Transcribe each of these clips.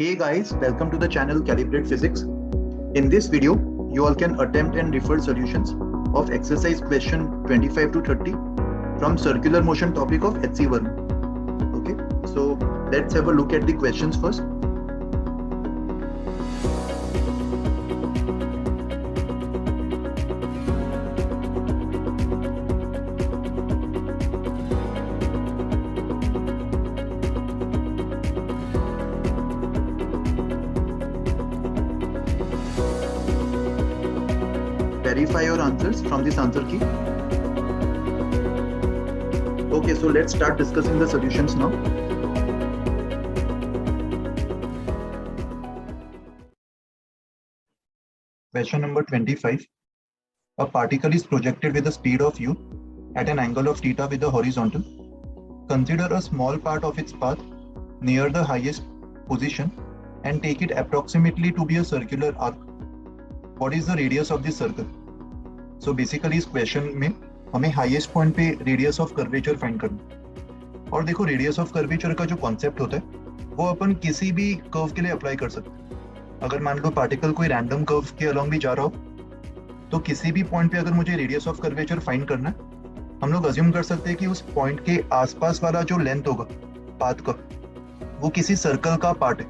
Hey guys, welcome to the channel Calibrate Physics. In this video, you all can attempt and refer solutions of exercise question 25 to 30 from circular motion topic of H.C. Verma. Okay, so let's have a look at the questions first. Verify your answers from this answer key. Okay, so let's start discussing the solutions now. Question number 25. A particle is projected with a speed of u at an angle of theta with the horizontal. Consider a small part of its path near the highest position and take it approximately to be a circular arc. What is the radius of this circle? So basically इस question में हमें highest point पे radius of curvature find करना। और देखो radius of curvature का जो concept होता है वो अपन किसी भी कर्व के लिए अप्लाई कर सकते हैं। अगर मान लो पार्टिकल कोई रैंडम कर्व के अलोंग भी जा रहा हो तो किसी भी पॉइंट पे अगर मुझे रेडियस ऑफ कर्वेचर फाइंड करना है, हम लोग अज्यूम कर सकते हैं कि उस पॉइंट के आसपास वाला जो लेंथ होगा पाथ का वो किसी सर्कल का पार्ट है,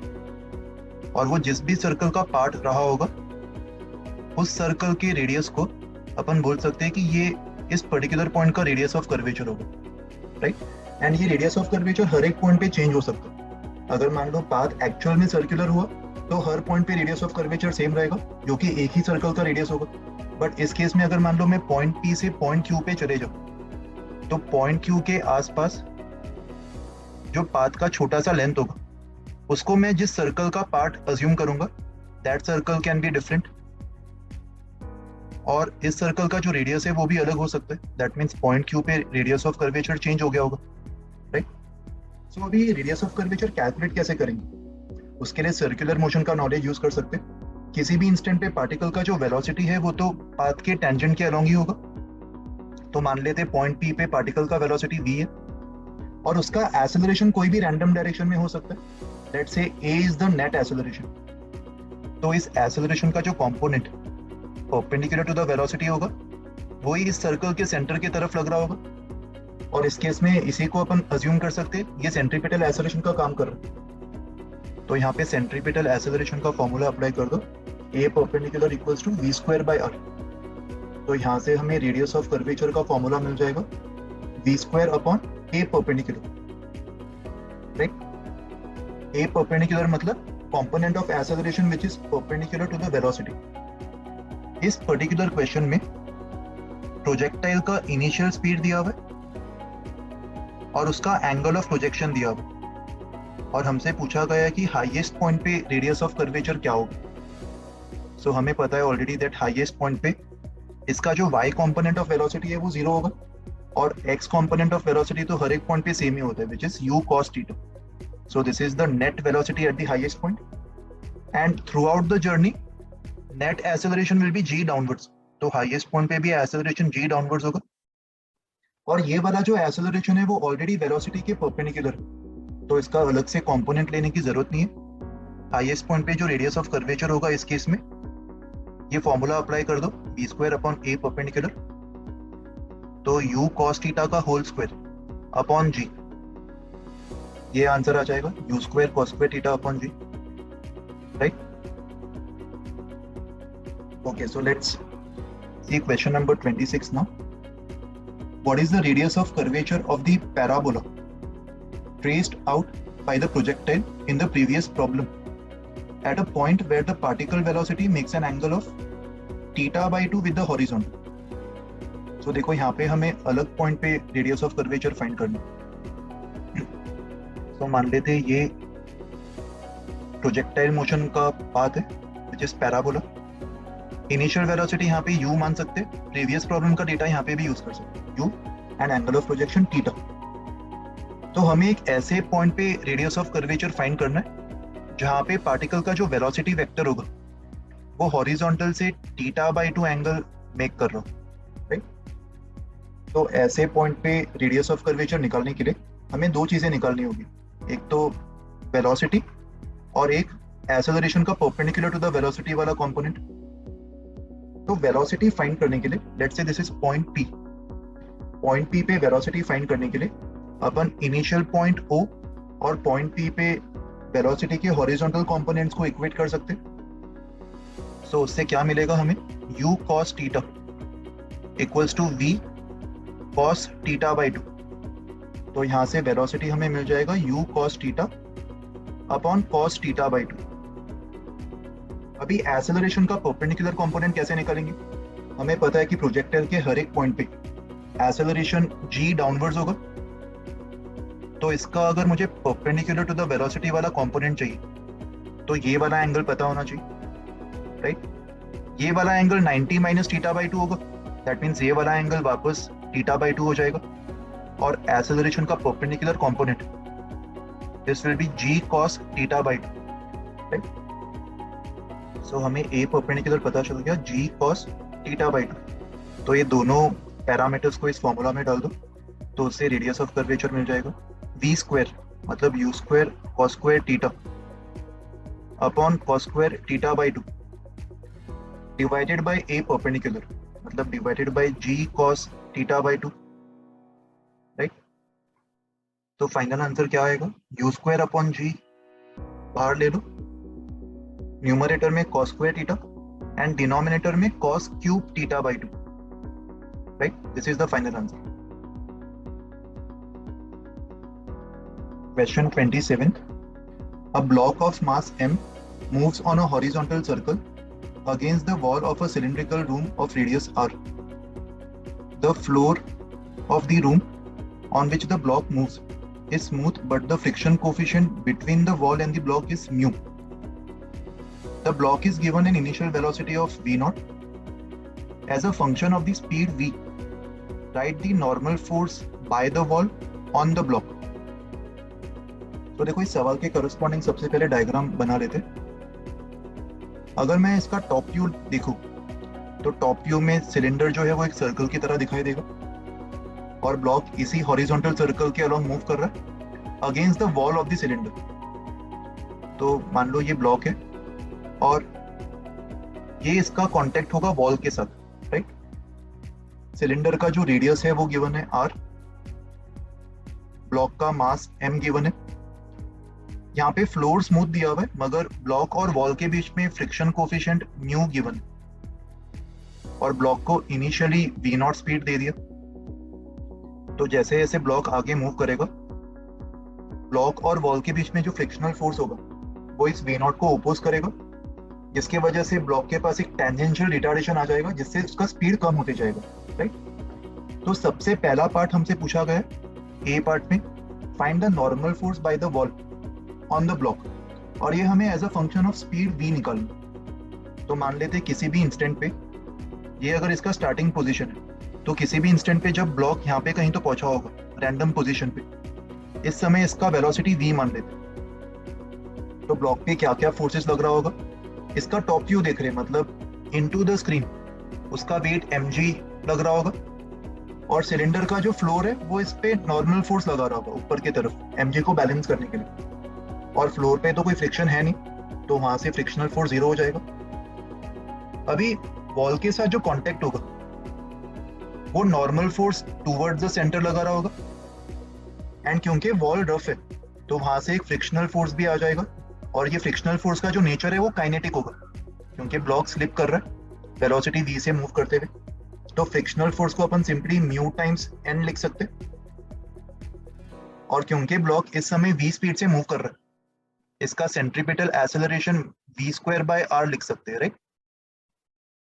और वो जिस भी सर्कल का पार्ट रहा होगा उस सर्कल के रेडियस को अपन बोल सकते हैं कि ये इस पर्टिकुलर पॉइंट का रेडियस ऑफ कर्वेचर होगा, राइट। एंड ये रेडियस ऑफ कर्वेचर हर एक पॉइंट पे चेंज हो सकता है। अगर मान लो पाथ एक्चुअल में सर्कुलर हुआ तो हर पॉइंट पे रेडियस ऑफ कर्वेचर सेम रहेगा जो कि एक ही सर्कल का रेडियस होगा। बट इस केस में अगर मान लो मैं पॉइंट पी से पॉइंट क्यू पे चले जाऊं तो पॉइंट क्यू के आसपास जो पाथ का छोटा सा लेंथ होगा उसको मैं जिस सर्कल का पार्ट अज्यूम करूंगा that circle can be different, और इस सर्कल का जो रेडियस है वो भी अलग हो सकता है। दैट मीन्स पॉइंट क्यू पे रेडियस ऑफ कर्वेचर चेंज हो गया होगा, राइट। सो अभी रेडियस ऑफ कर्वेचर कैलकुलेट कैसे करेंगे, उसके लिए सर्कुलर मोशन का नॉलेज यूज कर सकते हैं। किसी भी इंस्टेंट पे पार्टिकल का जो वेलोसिटी है वो तो पाथ के टेंजेंट के अलोंग ही होगा। तो मान लेते हैं पॉइंट पी पे पार्टिकल का वेलोसिटी v है और उसका एक्सेलरेशन कोई भी रैंडम डायरेक्शन में हो सकता है। Let's say a is the net acceleration. तो इस एक्सेलरेशन का जो component perpendicular to the velocity होगा वही इस सर्कल के सेंटर की तरफ लग रहा होगा, और इस केस में इसी को अपन अज्यूम कर सकते हैं ये सेंट्रीपिटल एक्सेलरेशन का काम कर रहा है। तो यहाँ पे सेंट्रीपिटल एक्सेलरेशन का फॉर्मूला अप्लाई कर दो, a perpendicular equals to v square by r। तो यहाँ से हमें रेडियस ऑफ कर्वेचर का फॉर्मूला मिल जाएगा v square upon a perpendicular, right. a perpendicular मतलब component of acceleration which is perpendicular to the velocity. इस पर्टिकुलर क्वेश्चन में प्रोजेक्टाइल का इनिशियल स्पीड दिया हुआ है और उसका एंगल ऑफ प्रोजेक्शन दिया हुआ है, और हमसे पूछा गया है कि हाईएस्ट पॉइंट पे रेडियस ऑफ कर्वेचर क्या होगा। सो हमें पता है ऑलरेडी दैट हाईएस्ट पॉइंट पे इसका जो y कंपोनेंट ऑफ वेलोसिटी है वो 0 होगा और x कंपोनेंट ऑफ वेलोसिटी तो हर एक पॉइंट पे सेम ही होता है which is u cos theta. So this is the net velocity at the highest point and through out the journey net acceleration will be g downwards. तो highest point पे भी acceleration g downwards होगा, और ये वाला जो acceleration है वो ऑलरेडी वेलोसिटी के परपेंडिकुलर है, तो इसका अलग से कंपोनेंट लेने की जरूरत नहीं है। हाईएस्ट पॉइंट पे जो रेडियस ऑफ कर्वेचर होगा इस केस में ये फॉर्मूला अप्लाई कर दो v square upon a perpendicular, तो u cos थीटा का होल स्क्वायर अपॉन g, ये आंसर आ जाएगा u square cos square theta upon g, right. Okay, so let's see question number 26 now. What is the radius of curvature of the parabola traced out by the projectile in the previous problem at a point where the particle velocity makes an angle of theta by 2 with the horizontal? So देखो यहाँ पे हमें अलग point पे radius of curvature find करना। तो मान लेते हैं ये प्रोजेक्टाइल मोशन का पाथ है which is parabola। Initial velocity यहाँ पे u मान सकते हैं, प्रीवियस प्रॉब्लम का डेटा यहाँ पे भी यूज कर सकते हैं, u and angle of projection theta. तो हमें एक ऐसे पॉइंट पे रेडियस ऑफ कर्वेचर फाइंड करना है जहाँ पे पार्टिकल का जो वेलोसिटी वेक्टर होगा वो हॉरिजॉन्टल से थीटा बाय 2 एंगल मेक कर रहा हो, राइट। तो ऐसे पॉइंट पे रेडियस ऑफ कर्वेचर निकालने के लिए हमें दो चीजें निकालनी होगी, एक तो वेलोसिटी और एक एक्सेलरेशन का परपेंडिकुलर टू द वेलोसिटी वाला कंपोनेंट। तो वेलोसिटी फाइंड करने के लिए let's say this is point P। Point P पे वेलोसिटी फाइंड करने के लिए अपन इनिशियल पॉइंट O और पॉइंट P पे वेलोसिटी के हॉरिजॉन्टल कंपोनेंट्स को इक्वेट कर सकते। सो उससे क्या मिलेगा हमें, u cos theta equals to v cos theta by 2। तो यहाँ से वेलोसिटी हमें मिल जाएगा u cos theta upon cos theta by 2। अभी एक्सेलरेशन का परपेंडिकुलर कंपोनेंट कैसे निकालेंगे? हमें पता है कि प्रोजेक्टाइल के हर एक पॉइंट पे एक्सेलरेशन g डाउनवर्ड्स होगा। तो इसका अगर मुझे परपेंडिकुलर टू द वेलोसिटी वाला कंपोनेंट चाहिए तो ये वाला एंगल पता होना चाहिए, राइट? ये वाला एंगल 90 माइनस थीटा बाई 2 होगा। दैट मीन्स ये वाला एंगल वापस थीटा बाई 2 हो जाएगा। और एक्सेलरेशन का perpendicular component this will be g cos theta by 2, right? So हमें a परपेंडिकुलर पता चल गया, g cos थीटा बाई 2। तो ये दोनों पैरामीटर्स को इस फॉर्मूला में डाल दो तो उससे रेडियस ऑफ कर्वेचर मिल जाएगा v स्क्वायर मतलब u square cos square theta upon cos square theta by 2 divided by a perpendicular मतलब divided by g cos theta by 2, right? तो फाइनल आंसर क्या आएगा, u स्क्वायर अपॉन g बाहर ले लो, न्यूमरेटर में cos square theta and denominator में cos cube theta by 2, right? This is the final answer. Question 27. A block of mass m moves on a horizontal circle against the wall of a cylindrical room of radius r. The floor of the room on which the block moves is smooth, but the friction coefficient between the wall and the block is mu. The block is given an initial velocity of v0 as a function of the speed v. Write the normal force by the wall on the block. तो देखो इस सवाल के corresponding सबसे पहले diagram बना लेते। अगर मैं इसका टॉप व्यू देखूं तो टॉप व्यू में सिलेंडर जो है वो एक सर्कल की तरह दिखाई देगा और ब्लॉक इसी हॉरिजॉन्टल सर्कल के अलोंग मूव कर रहा है against the wall of the cylinder. तो मान लो ये ब्लॉक है और ये इसका कांटेक्ट होगा वॉल के साथ, राइट? सिलेंडर का जो रेडियस है वो गिवन है r, ब्लॉक का मास m गिवन है। यहाँ पे फ्लोर स्मूथ दिया हुआ है मगर ब्लॉक और वॉल के बीच में फ्रिक्शन कोफिशिएंट म्यू गिवन है और ब्लॉक को इनिशियली v0 स्पीड दे दिया। तो जैसे जैसे ब्लॉक आगे मूव करेगा ब्लॉक और वॉल के बीच में जो फ्रिक्शनल फोर्स होगा वो इस v0 को ओपोज करेगा, जिसके वजह से ब्लॉक के पास एक टेंजेंशियल रिटार्डेशन आ जाएगा जिससे उसका स्पीड कम होते जाएगा, राइट? तो सबसे पहला पार्ट हमसे पूछा गया है ए पार्ट में, find the normal force by the wall on the block, और ये हमें as a function of speed v निकालना। तो मान लेते किसी भी इंस्टेंट पे ये अगर इसका स्टार्टिंग पोजीशन है तो किसी भी इंस्टेंट पे जब ब्लॉक यहाँ पे कहीं तो पहुंचा होगा रैंडम पोजीशन पे, इस समय इसका वेलोसिटी v मान लेते। तो ब्लॉक पे क्या क्या फोर्सेस लग रहा होगा, इसका टॉप व्यू देख रहे हैं मतलब इनटू द स्क्रीन उसका वेट mg लग रहा होगा और सिलेंडर का जो फ्लोर है वो इस पे नॉर्मल फोर्स लगा रहा होगा ऊपर की तरफ mg को बैलेंस करने के लिए। और फ्लोर पे तो कोई फ्रिक्शन है नहीं तो वहां से फ्रिक्शनल फोर्स 0 हो जाएगा। अभी वॉल के साथ जो कांटेक्ट होगा वो normal force towards the centre लगा रहा होगा एंड क्योंकि वॉल रफ है तो वहां से एक फ्रिक्शनल फोर्स भी आ जाएगा और ये फ्रिक्शनल फोर्स का जो नेचर है वो काइनेटिक होगा क्योंकि ब्लॉक स्लिप कर रहा है वेलोसिटी v से मूव करते हुए। तो फ्रिक्शनल फोर्स को अपन सिंपली म्यू टाइम्स n लिख सकते और क्योंकि ब्लॉक इस समय v स्पीड से मूव कर रहा है इसका centripetal acceleration v square by r लिख सकते हैं, राइट?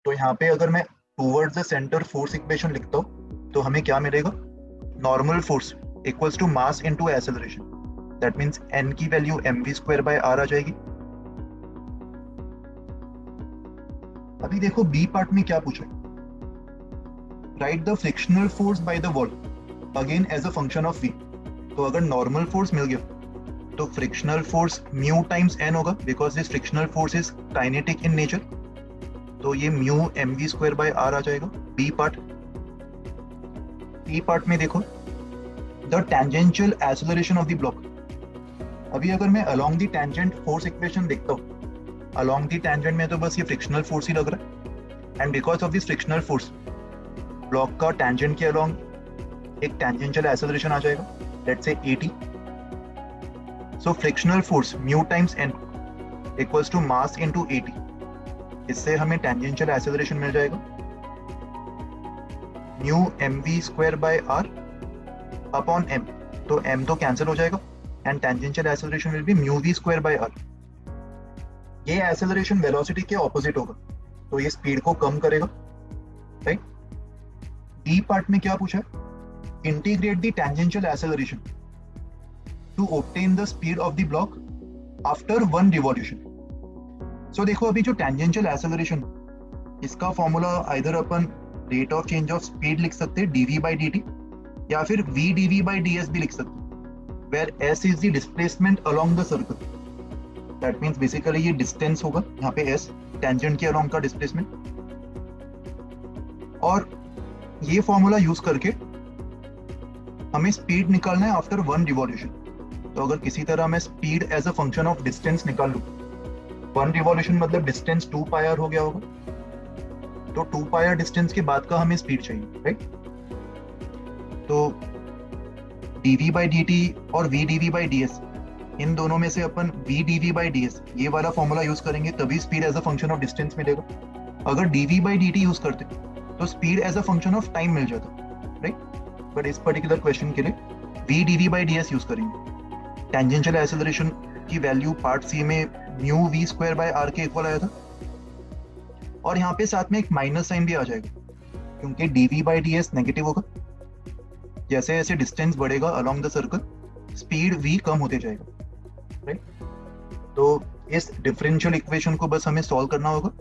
तो यहाँ पे अगर मैं towards the center force equation लिखता हूँ तो हमें क्या मिलेगा, normal force equals to mass into acceleration. That means n की value mv square by r आ जाएगी। अभी देखो बी पार्ट में क्या पूछा है, right the frictional force by the wall again as a function of v। तो अगर नॉर्मल फोर्स मिल गया तो frictional force mu times n होगा because this frictional force is kinetic in nature. तो ये mu mv square by r आ जाएगा B part. T part में देखो the tangential acceleration of the block. अभी अगर मैं along the tangent force equation देखता हूँ along the tangent में तो बस ये फ्रिक्शनल फोर्स ही लग रहा है, and because of this frictional force block का टेंजेंट के अलोंग एक टेंजेंशियल एक्सेलरेशन आ जाएगा, let's say 80. So frictional force mu times N equals to mass into 80. इससे हमें टेंजेंशियल एक्सेलरेशन मिल जाएगा mu mv square by r upon m. तो m तो कैंसिल हो जाएगा and tangential acceleration will be mu v square by r. ये acceleration velocity के ऑपोजिट होगा, तो ये स्पीड को कम करेगा, राइट. डी पार्ट में क्या पूछा है? Integrate the tangential acceleration to obtain the speed of the block after 1 revolution. So देखो अभी जो टेंजेंशियल एक्सेलरेशन, इसका फॉर्मूला आइदर अपन rate of change of speed लिख सकते हैं dv by dt, या फिर v dv by ds भी लिख सकते हैं, where s is the displacement along the circle. That means basically ये डिस्टेंस होगा, यहाँ पे s टेंजेंट के अलोंग का डिस्प्लेसमेंट. और ये फॉर्मूला यूज करके हमें स्पीड निकालना है आफ्टर 1 रिवॉल्यूशन. तो अगर किसी तरह मैं speed as a function of distance निकाल लूं, 1 रिवॉल्यूशन मतलब डिस्टेंस 2 पाई r हो गया होगा, तो 2 पाई r डिस्टेंस के बाद का हमें स्पीड चाहिए, राइट. तो dv by dt और v dv by ds, इन दोनों में से अपन v dv by ds ये वाला फॉर्मूला यूज करेंगे, तभी speed as a function of distance मिलेगा. अगर dv by dt यूज करते तो speed as a function of time मिल जाता, राइट. बट इस पर्टिकुलर क्वेश्चन के लिए v dv by ds use करेंगे. टेंजेंशियल एक्सेलरेशन की वैल्यू पार्ट सी में mu v square by r के इक्वल आया था, और यहाँ पे साथ में एक माइनस साइन भी आ जाएगा, क्योंकि dv by ds नेगेटिव होगा. जैसे जैसे डिस्टेंस बढ़ेगा along the circle, speed v कम होते जाएगा, राइट. तो इस डिफरेंशियल इक्वेशन को बस हमें सॉल्व करना होगा.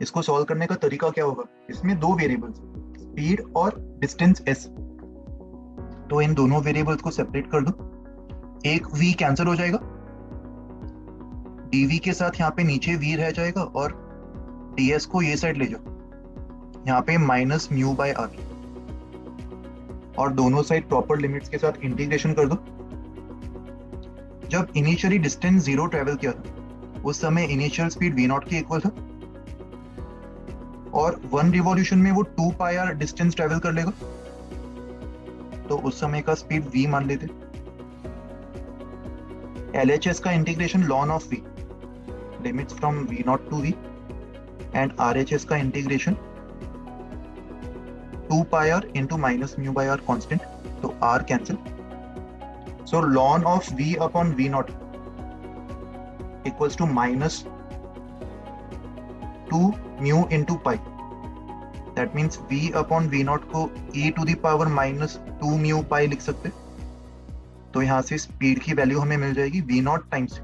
इसको सॉल्व करने का तरीका क्या होगा? इसमें 2 वेरिएबल्स, स्पीड और डिस्टेंस s. तो इन दोनों वेरिएबल्स को सेपरेट कर दो. एक v कैंसिल हो जाएगा, dv के साथ यहाँ पे नीचे v रह जाएगा, और ds को ये साइड ले जाओ, यहाँ पे माइनस म्यू बाय r, और दोनों साइड प्रॉपर लिमिट्स के साथ इंटीग्रेशन कर दो. जब इनिशियली डिस्टेंस 0 ट्रेवल किया था, उस समय इनिशियल स्पीड v0 के इक्वल था, और 1 रिवॉल्यूशन में वो 2 पाई r डिस्टेंस ट्रेवल कर लेगा, तो उस समय का स्पीड v मान लेते. LHS का integration ln of v, limits from v0 to v, and RHS का integration 2 pi r into minus mu by r constant, तो r cancel. So ln of v upon v0 equals to minus 2 mu into pi. That means v upon v0 को e to the power minus 2 mu pi लिख सकते. तो यहाँ से speed की value हमें मिल जाएगी v0 times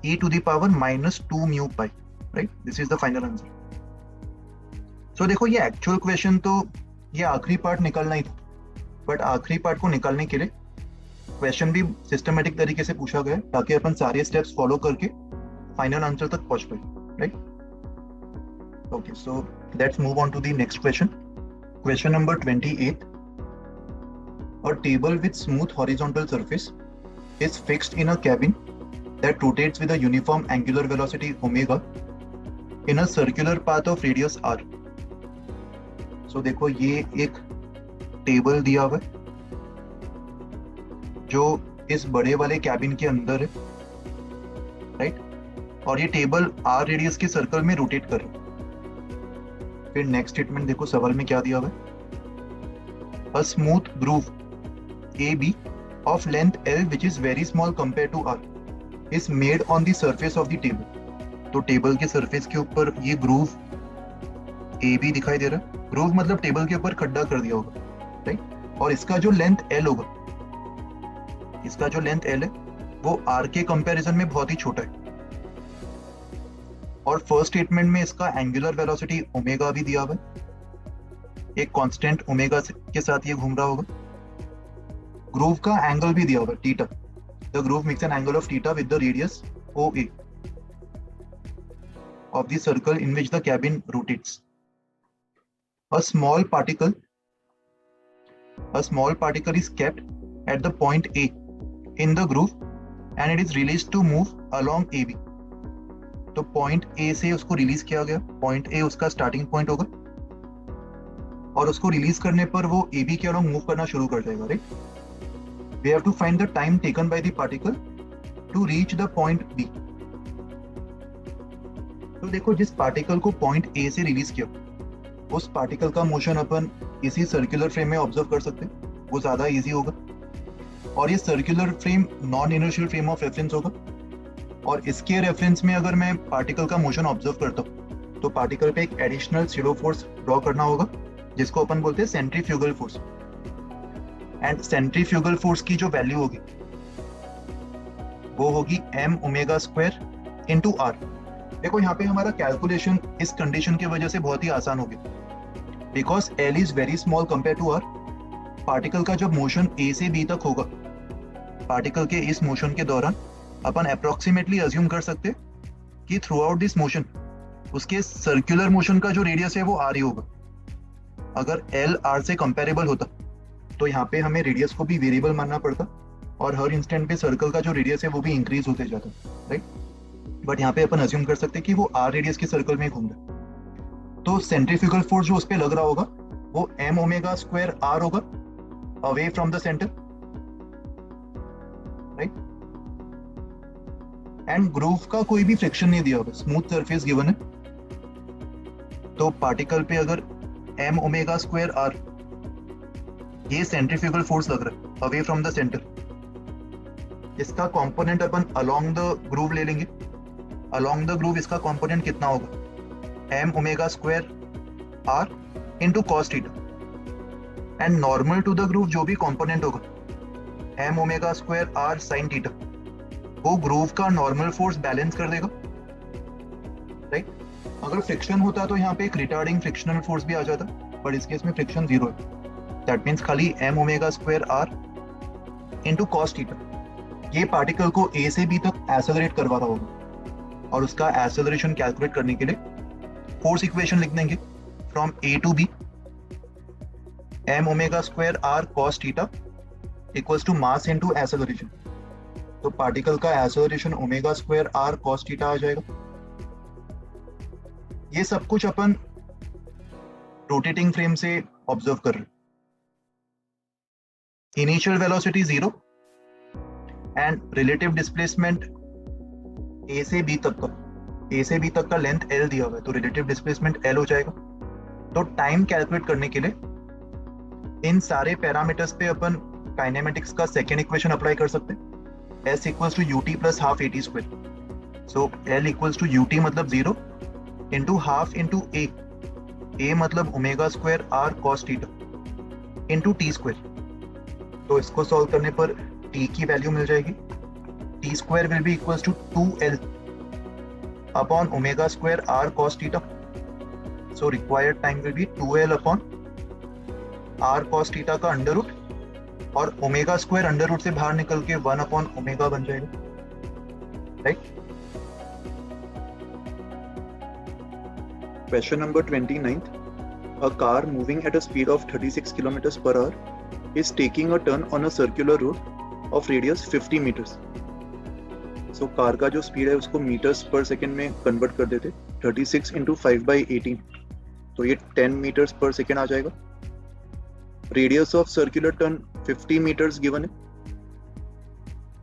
e to the power minus 2 mu pi, right. This is the final answer. So देखो ये एक्चुअल क्वेश्चन तो ये आखिरी पार्ट निकालना ही था, बट आखिरी पार्ट को निकालने के लिए क्वेश्चन भी सिस्टमेटिक तरीके से पूछा गया, ताकि अपन सारे स्टेप्स फॉलो करके फाइनल आंसर तक पहुंच पाए, right. Okay, so let's move on to the next question. Question number 28. A table with smooth horizontal surface is fixed in a cabin that rotates with a uniform angular velocity omega in a circular path of radius r. So देखो ये एक table दिया हुआ है जो इस बड़े वाले कैबिन के अंदर है, राइट. और ये टेबल r रेडियस के सर्कल में रोटेट कर रहा है. फिर नेक्स्ट स्टेटमेंट देखो सवाल में क्या दिया हुआ है. A smooth groove AB of length L which is very small compared to R is made on the surface of the table. तो टेबल के सरफेस के ऊपर ये ग्रूव AB दिखाई दे रहा है. ग्रूव मतलब टेबल के ऊपर खड्डा कर दिया होगा, राइट. और इसका जो लेंथ L होगा, इसका जो लेंथ L है वो R के कंपैरिजन में बहुत ही छोटा है. और फर्स्ट स्टेटमेंट में इसका एंगुलर वेलोसिटी ओमेगा भी दिया हुआ है, एक कांस्टेंट ओमेगा के साथ ये घूम रहा होगा. ग्रूव का एंगल भी दिया होगा theta. The groove makes an angle of theta with the radius OA of the circle in which the cabin rotates. A small particle is kept at the point A in the groove and it is released to move along AB. तो point A से उसको release किया गया, point A उसका starting point होगा और उसको release करने पर वो ए बी के अलोंग मूव करना शुरू कर जाएगा, right. We have to find the time taken by the particle to reach the point B. तो देखो, जिस पार्टिकल को पॉइंट ए से रिलीज किया उस पार्टिकल का मोशन अपन इसी सर्कुलर फ्रेम में ऑब्जर्व कर सकते हैं, वो ज्यादा इजी होगा। और ये circular frame non inertial frame of reference होगा और इसके रेफरेंस में अगर मैं पार्टिकल का मोशन ऑब्जर्व करता हूँ तो पार्टिकल पे एक एडिशनल स्यूडो फोर्स ड्रॉ करना होगा जिसको अपन बोलते हैं centrifugal force. And centrifugal force की जो वैल्यू होगी वो होगी m omega square into r। देखो, यहाँ पे हमारा कैलकुलेशन इस कंडीशन की वजह से बहुत ही आसान हो गया, because l is very small compare to r। Particle का जब मोशन a से b तक होगा, पार्टिकल के इस मोशन के दौरान अपन अप्रोक्सीमेटली अज्यूम कर सकते कि थ्रू आउट दिस मोशन उसके सर्कुलर मोशन का जो रेडियस है वो r ही होगा। अगर l r से कंपेरेबल होता तो यहाँ पे हमें रेडियस को भी वेरिएबल मानना पड़ता और हर इंस्टेंट पे सर्कल का जो रेडियस है वो भी इंक्रीज होते जाता, राइट। बट यहाँ पे अपन अज्यूम कर सकते कि वो r रेडियस के सर्कल में घूम रहा है। तो सेंट्रीफ्यूगल फोर्स जो उस पर लग रहा होगा वो m ओमेगा स्क्वायर r होगा away from the centre, right. And groove का कोई भी फ्रिक्शन नहीं दिया होगा, स्मूथ सरफेस गिवन है। तो पार्टिकल पे अगर m ओमेगा स्क्वायर r ये सेंट्रीफ्यूगल फोर्स लग रहा है अवे फ्रॉम द सेंटर, इसका कंपोनेंट अपन अलोंग द ग्रूव ले लेंगे। अलोंग द ग्रूव इसका कंपोनेंट कितना होगा, m omega square r into cos theta. And normal to the groove जो भी कंपोनेंट होगा m omega square r sine theta, वो ग्रूव का नॉर्मल फोर्स बैलेंस कर देगा, राइट। अगर फ्रिक्शन होता तो यहाँ पे एक रिटार्डिंग फ्रिक्शनल फोर्स भी आ जाता, बट इस केस में फ्रिक्शन जीरो है। दैट मीन्स खाली m omega square r into cos theta ये पार्टिकल को a से b तक एक्सेलरेट करवा रहा होगा और उसका एक्सेलरेशन कैलकुलेट करने के लिए फोर्स इक्वेशन लिख देंगे from a to b, m omega square r cos theta equals to mass into acceleration. तो पार्टिकल का acceleration omega square r cos theta आ जाएगा। ये सब कुछ अपन रोटेटिंग फ्रेम से ऑब्जर्व कर रहे हैं। Initial velocity 0 and relative displacement a से b तक का लेंथ l दिया हुआ है, तो रिलेटिव डिस्प्लेसमेंट l हो जाएगा। तो टाइम कैलकुलेट करने के लिए इन सारे पैरामीटर्स पे अपन काइनेमेटिक्स का सेकेंड इक्वेशन अप्लाई कर सकते हैं, s equals to ut plus half at square. So l equals to ut मतलब 0 इंटू हाफ इंटू a मतलब omega square r cos theta into t square. तो इसको सॉल्व करने पर t की वैल्यू मिल जाएगी, t square will be equals to 2l upon omega square r cos theta. So required time will be 2l upon r cos theta का under root और omega square under root से बाहर निकल के 1 upon omega बन जाएगा, right. Question number 29. A car moving at a speed of 36 km per hour is taking a turn on a circular road of radius 50 meters. So car का जो speed है उसको मीटर्स पर सेकेंड में convert कर देते, 36 इंटू 5/18, तो ये 10 मीटर्स पर सेकेंड आ जाएगा। Radius of circular turn 50 meters given है।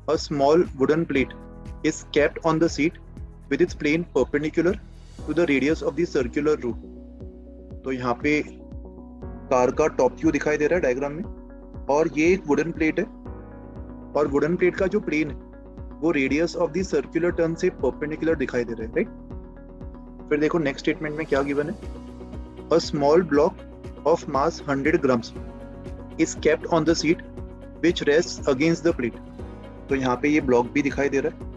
A small wooden plate is kept on the seat with its plane perpendicular to the radius of the circular route. तो यहाँ पे कार का टॉप व्यू दिखाई दे रहा है डायग्राम में, और ये एक वुडन प्लेट है और वुडन प्लेट का जो प्लेन है वो radius of the circular turn से परपेंडिकुलर दिखाई दे रहा है, राइट। फिर देखो नेक्स्ट स्टेटमेंट में क्या गिवन है, a small block of mass 100 grams is kept on the seat which rest against the plate. तो यहाँ पे ये ब्लॉक भी दिखाई दे रहा है,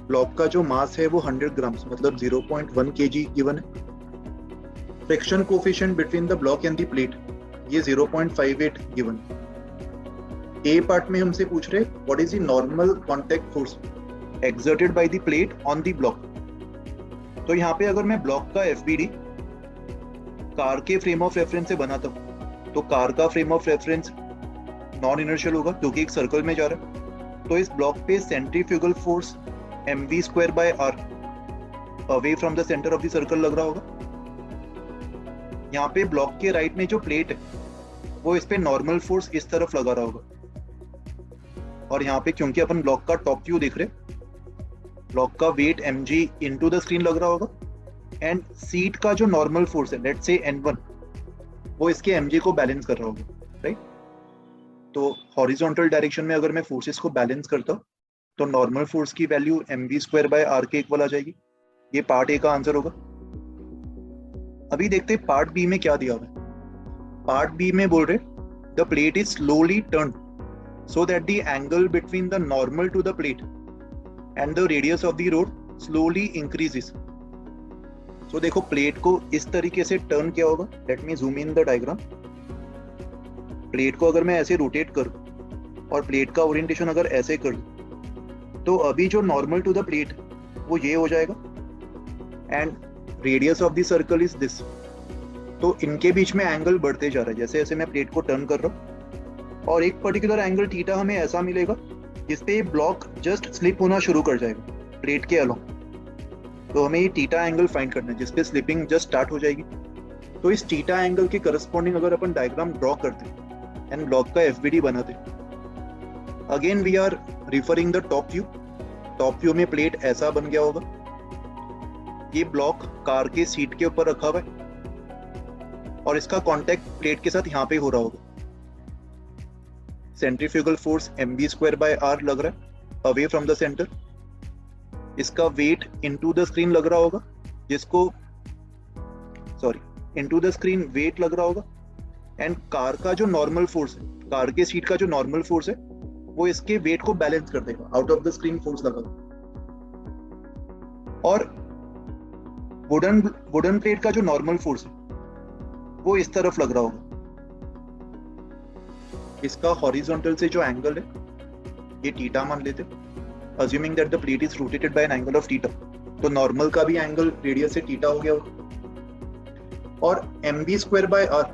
ब्लॉक का जो मास है वो 100 grams मतलब 0.1 kg गिवन है। Friction coefficient between the block and the plate ये 0.58 गिवन। ए पार्ट में हमसे पूछ रहे what is the normal contact force exerted by the plate on the block. तो यहाँ पे अगर मैं ब्लॉक का एफबीडी कार के फ्रेम ऑफ रेफरेंस से बनाता हूँ तो कार का frame of reference non inertial होगा क्योंकि एक सर्कल में जा रहा है। तो इस ब्लॉक पे centrifugal force mv² by r away from the centre of the circle लग रहा होगा। यहाँ पे ब्लॉक के राइट में जो प्लेट है वो इस पे नॉर्मल फोर्स इस तरफ लगा रहा होगा, और यहाँ पे क्योंकि अपन ब्लॉक का टॉप व्यू देख रहे, ब्लॉक का weight mg into the screen लग रहा होगा, एंड सीट का जो नॉर्मल फोर्स है लेट्स से n1 वो इसके mg को बैलेंस कर रहा होगा, राइट। तो हॉरिजॉन्टल डायरेक्शन में अगर मैं फोर्सेस को बैलेंस करता हूँ तो नॉर्मल फोर्स की वैल्यू mv² के इक्वल आ जाएगी। ये पार्ट ए का आंसर होगा। अभी देखते हैं पार्ट बी में क्या दिया हुआ है। पार्ट बी में बोल रहे the plate is slowly turn so that the angle between the normal to the plate and the radius of the road slowly increases. So देखो प्लेट को इस तरीके से टर्न किया होगा। Let me zoom in the diagram. Plate को अगर मैं ऐसे रोटेट करूं और प्लेट का ओरिएंटेशन अगर ऐसे कर दूं तो अभी जो नॉर्मल टू द प्लेट वो ये हो जाएगा and radius of the circle is this. तो इनके बीच में एंगल बढ़ते जा रहा है जैसे जैसे मैं प्लेट को टर्न कर रहा हूँ, और एक पर्टिकुलर एंगल थीटा हमें ऐसा मिलेगा जिसपे ब्लॉक जस्ट स्लिप होना शुरू कर जाएगा प्लेट के अलोंग। तो हमें ये थीटा एंगल फाइंड करना है जिसपे स्लिपिंग जस्ट स्टार्ट हो जाएगी। तो इस थीटा एंगल के करस्पॉन्डिंग अगर अपन डायग्राम ड्रॉ करते एंड ब्लॉक का एफबीडी बनाते, again we are referring the top view. Top view में प्लेट ऐसा बन गया होगा, ये ब्लॉक कार के सीट के ऊपर रखा हुआ है और इसका कांटेक्ट प्लेट के साथ यहाँ पे हो रहा होगा। सेंट्रीफ्यूगल फोर्स mv²r लग रहा है अवे फ्रॉम द सेंटर। इसका वेट इनटू द स्क्रीन लग रहा होगा, इनटू द स्क्रीन वेट लग रहा होगा, एंड कार का जो नॉर्मल फोर्स है, कार के सीट का जो नॉर्मल फोर्स है वो इसके वेट को बैलेंस कर देगा, out of the screen force लगा। और वुडन प्लेट का जो नॉर्मल फोर्स है वो इस तरफ लग रहा होगा। इसका हॉरिजॉन्टल से जो एंगल है ये थीटा मान लेते, assuming that the plate is rotated bye an angle of theta. तो नॉर्मल का भी एंगल रेडियस से थीटा हो गया होगा। और mv²r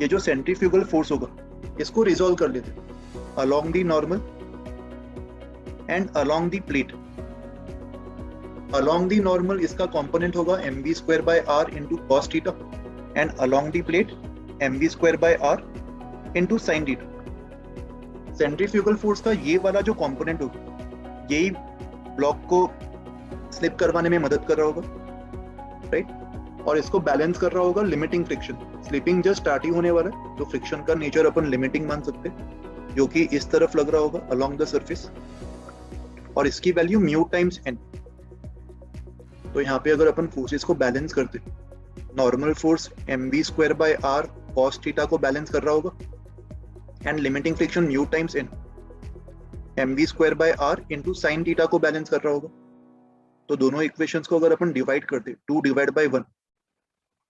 ये जो सेंट्रीफ्यूगल फोर्स होगा इसको रिजॉल्व कर लेते along the normal and along the plate. Along the normal इसका कंपोनेंट होगा mv²r into cos theta, and along the plate mv²r into sin theta. Centrifugal force का ये वाला जो कंपोनेंट होगा यही ब्लॉक को स्लिप करवाने में मदद कर रहा होगा, राइट। और इसको बैलेंस कर रहा होगा limiting friction. Slipping just start ही होने वाला है तो फ्रिक्शन का नेचर अपन लिमिटिंग मान सकते हैं, जो कि इस तरफ लग रहा होगा अलोंग द सरफेस, और इसकी वैल्यू म्यू टाइम्स n। तो यहाँ पे अगर अपन फोर्सेस को बैलेंस करते, normal force mv²r cos theta को बैलेंस कर रहा होगा and limiting friction mu times n mv²r into sin theta को बैलेंस कर रहा होगा। तो दोनों इक्वेशंस को अगर अपन डिवाइड करते 2/1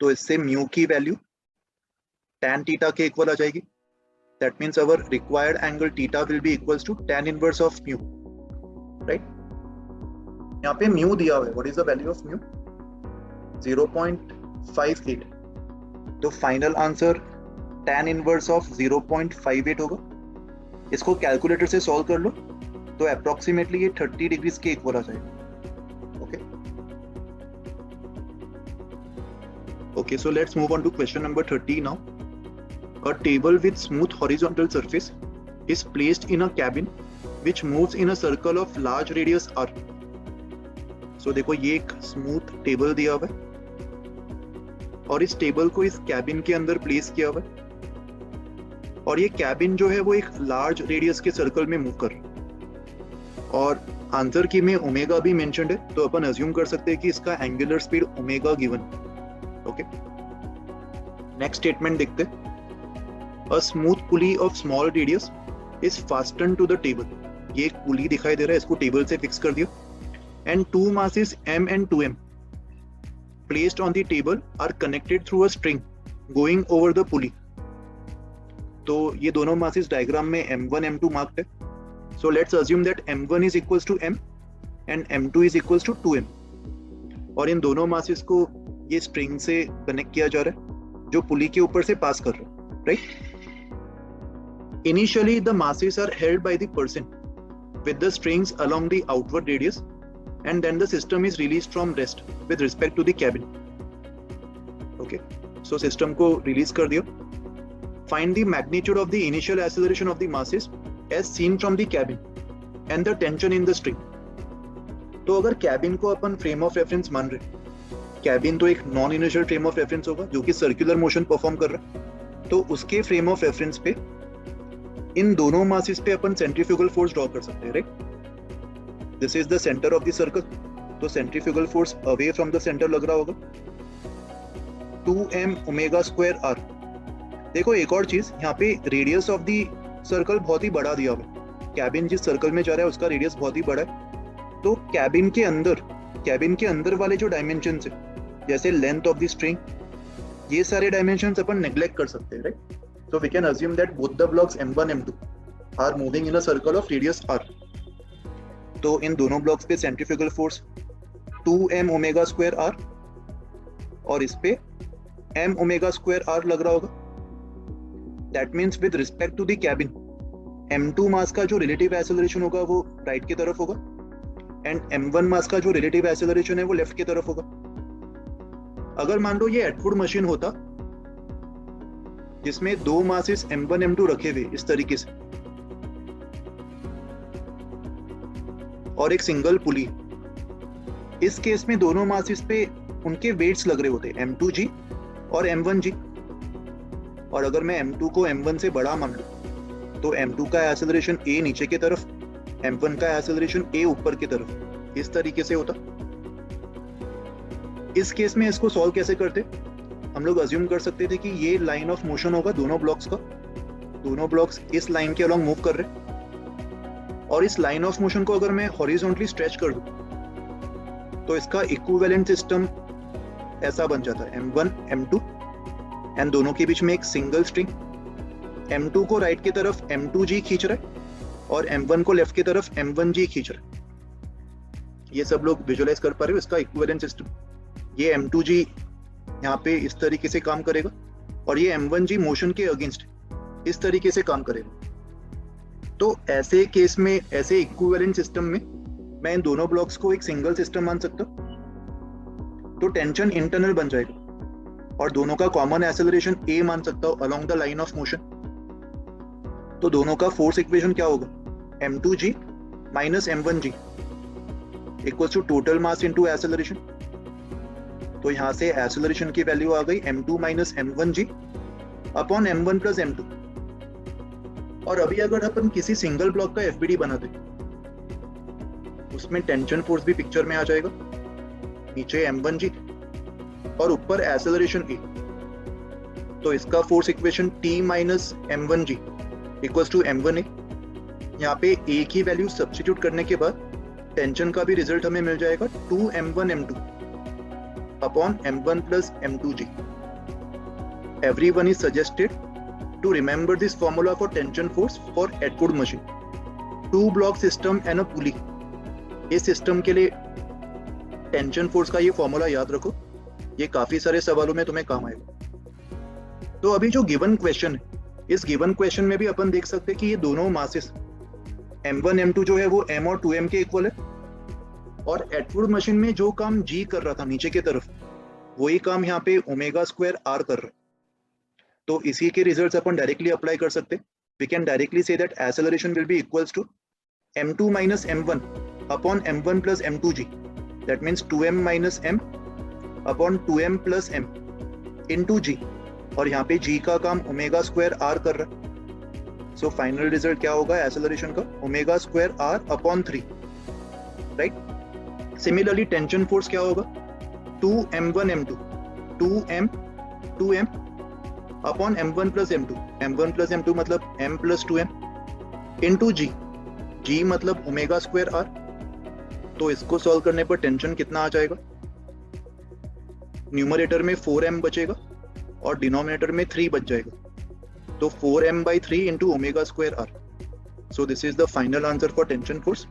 तो इससे म्यू की वैल्यू tan थीटा के इक्वल आ जाएगी। That means our required angle theta will be equals to tan inverse of mu, right. यहाँ पे म्यू दिया हुआ है, what is the value of mu 0.58। तो final answer tan inverse of 0.58 होगा। इसको कैलकुलेटर से सॉल्व कर लो तो अप्रोक्सीमेटली ये 30 डिग्रीज के इक्वल आ जाएगा। Okay, so let's move on to question number 30 now. A table with smooth horizontal surface is placed in a cabin which moves in a circle of large radius r. So देखो ये एक smooth table दिया हुआ है और इस table को इस कैबिन के अंदर प्लेस किया हुआ है, और ये कैबिन जो है वो एक लार्ज रेडियस के सर्कल में मूव कर रहा है, और आंसर की में ओमेगा भी मेंशन्ड है, तो अपन अज्यूम कर सकते हैं कि इसका angular speed omega given. Okay, next statement देखते हैं। A smooth pulley of small radius is fasten to the table. ये एक पुली दिखाई दे रहा है, इसको टेबल से फिक्स कर दिया, and two masses m and 2m placed on the table are connected through a string going over the pulley. तो ये दोनों मासेस डायग्राम में m1 m2 मार्क्ड है। So let's assume that m1 is equals to m and m2 is equals to 2m, और इन दोनों masses को ये string से कनेक्ट किया जा रहा है जो पुली के ऊपर से पास कर रहा है, right. Initially the masses are held by the person with the strings along the outward radius and then the system is released from rest with respect to the cabin. Okay, so system को release कर दिया. Find the magnitude of the initial acceleration of the masses as seen from the cabin and the tension in the string. तो अगर cabin को अपन frame of reference मान रहे, cabin तो एक non inertial frame of reference होगा जो कि circular motion perform कर रहा है, तो उसके frame of reference पे इन दोनों masses पे अपन centrifugal force draw कर सकते हैं, right? This is the center of the circle, तो centrifugal force away from the center लग रहा होगा 2m omega square r. देखो एक और चीज, यहाँ पे रेडियस ऑफ दी सर्कल बहुत ही बड़ा दिया हुआ है. कैबिन जिस सर्कल में जा रहा है उसका रेडियस बहुत ही बड़ा है, तो कैबिन के अंदर वाले जो डायमेंशंस है, जैसे लेंथ ऑफ द स्ट्रिंग, ये सारे डायमेंशंस अपन नेग्लेक्ट कर सकते हैं, right? So we can assume that both the blocks m1 m2 are moving in a circle of radius r. तो इन दोनों ब्लॉक्स पे centrifugal force 2m omega square r और इस पे m ओमेगा स्क्वायर r लग रहा होगा. That means with respect to the cabin, m2 मास का जो रिलेटिव एक्सेलरेशन होगा वो राइट की तरफ होगा एंड m1 मास का जो रिलेटिव एक्सेलरेशन है वो लेफ्ट की तरफ होगा. अगर मान लो ये एटवुड मशीन होता जिसमें दो मासेस m1 m2 रखे हुए इस तरीके से और एक सिंगल पुली, इस केस में दोनों मासेस पे उनके वेट्स लग रहे होते m2g और m1g. और अगर मैं m2 को m1 से बड़ा मान लूं तो m2 का एक्सेलरेशन a नीचे की तरफ, m1 का एक्सेलरेशन a ऊपर की तरफ, इस तरीके से होता. इस केस में इसको सॉल्व कैसे करते? हम लोग अज्यूम कर सकते थे कि ये लाइन ऑफ मोशन होगा दोनों ब्लॉक्स का, दोनों ब्लॉक्स इस लाइन के अलोंग मूव कर रहे, और इस लाइन ऑफ मोशन को अगर मैं हॉरिजॉन्टली स्ट्रेच कर दूं तो इसका इक्विवेलेंट सिस्टम ऐसा बन जाता है m1 m2 एंड दोनों के बीच में एक सिंगल स्ट्रिंग, m2 को राइट की तरफ m2g खींच रहा है और m1 को लेफ्ट की तरफ m1g खींच रहा है. ये सब लोग विजुअलाइज कर पा रहे हो इसका इक्विवेलेंट सिस्टम. ये m2g यहाँ पे इस तरीके से काम करेगा और ये m1g मोशन के अगेंस्ट इस तरीके से काम करेगा. तो ऐसे केस में, ऐसे इक्विवेलेंट सिस्टम में मैं इन दोनों ब्लॉक्स को एक सिंगल सिस्टम मान सकता हूँ, तो टेंशन इंटरनल बन जाएगा और दोनों का कॉमन एक्सेलरेशन a मान सकता हूं along the line of motion. तो दोनों का फोर्स इक्वेशन क्या होगा? m2g minus m1g equals to total mass into acceleration. तो यहां से एक्सेलरेशन की वैल्यू आ गई m2 minus m1g upon m1 plus m2. और अभी अगर अपन किसी सिंगल ब्लॉक का FBD बनाते उसमें टेंशन फोर्स भी पिक्चर में आ जाएगा, नीचे m1g और ऊपर एक्सेलरेशन e. तो इसका force equation t minus m1g equals to m1a. यहाँ पे a की वैल्यू सब्स्टिट्यूट करने के बाद टेंशन का भी रिजल्ट हमें मिल जाएगा 2m1 m2 upon m1 plus m2g. Everyone is suggested to remember this formula for tension force for Atwood machine. Two block system and a pulley. इस सिस्टम के लिए टेंशन फोर्स का ये फॉर्मूला याद रखो, ये काफी सारे सवालों में तुम्हें काम आएगा. तो अभी जो गिवन क्वेश्चन है, इस गिवन क्वेश्चन में भी अपन देख सकते हैं कि ये दोनों मासेस m1 m2 जो है वो m और 2m के इक्वल है, और एटवुड मशीन में जो काम g कर रहा था नीचे की तरफ, वही काम यहाँ पे ओमेगा स्क्वायर r कर रहा है. तो इसी के रिजल्ट्स अपन डायरेक्टली अप्लाई कर सकते हैं. वी कैन डायरेक्टली से that acceleration will be equals to m2 minus m1 upon m1 plus m2g. That means 2m minus m upon 2m plus m into g, और यहाँ पे g का काम omega square r कर रहा है. So final result क्या होगा एक्सेलरेशन का? Omega square r upon 3, right? Similarly tension force क्या होगा? 2m1 m2 2m upon m1 plus m2. m1 plus m2 मतलब m plus 2m into g मतलब ओमेगा स्क्वायर r. तो इसको सॉल्व करने पर टेंशन कितना आ जाएगा? न्यूमरेटर में 4m बचेगा और डिनोमिनेटर में 3 बच जाएगा. तो 4m/3 into omega square r. So this is the final answer for tension force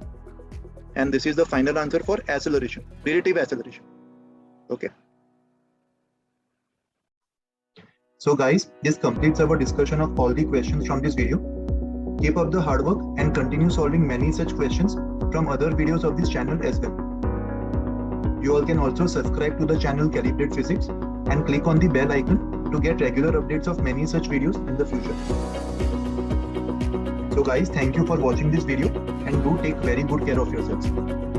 and this is the final answer for acceleration, relative acceleration. Okay. So guys, this completes our discussion of all the questions from this video. Keep up the hard work and continue solving many such questions from other videos of this channel as well. You all can also subscribe to the channel Calibrate Physics and click on the bell icon to get regular updates of many such videos in the future. So guys, thank you for watching this video and do take very good care of yourselves.